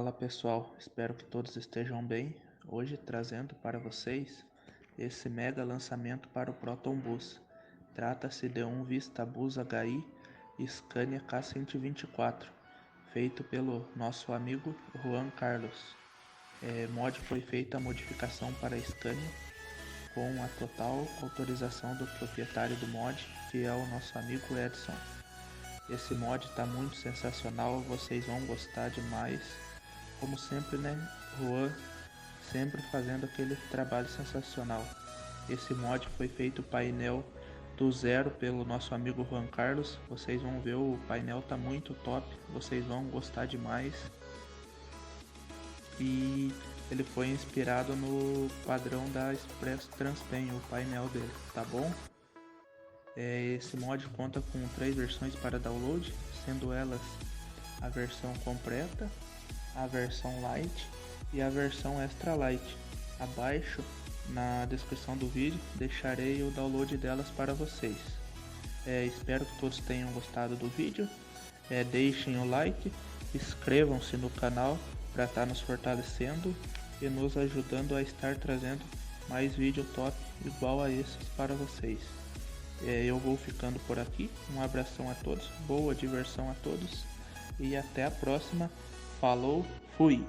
Fala pessoal, espero que todos estejam bem. Hoje trazendo para vocês esse mega lançamento para o Proton Bus. Trata-se de um Vista Bus HI Scania K124, feito pelo nosso amigo Juan Carlos. Mod foi feita a modificação para a Scania com a total autorização do proprietário do mod, que é o nosso amigo Edson. Esse mod está muito sensacional, vocês vão gostar demais. Como sempre, né? Juan sempre fazendo aquele trabalho sensacional. Esse mod foi feito o painel do zero pelo nosso amigo Juan Carlos. Vocês vão ver, o painel tá muito top, vocês vão gostar demais. E ele foi inspirado no padrão da Expresso Transpen, o painel dele, tá bom? Esse mod conta com 3 versões para download, sendo elas a versão completa, a versão light e a versão extra light. Abaixo na descrição do vídeo deixarei o download delas para vocês. Espero que todos tenham gostado do vídeo. Deixem o like, inscrevam-se no canal para estar nos fortalecendo e nos ajudando a estar trazendo mais vídeo top igual a esses para vocês. Eu vou ficando por aqui, um abração a todos, boa diversão a todos e até a próxima. Falou, fui!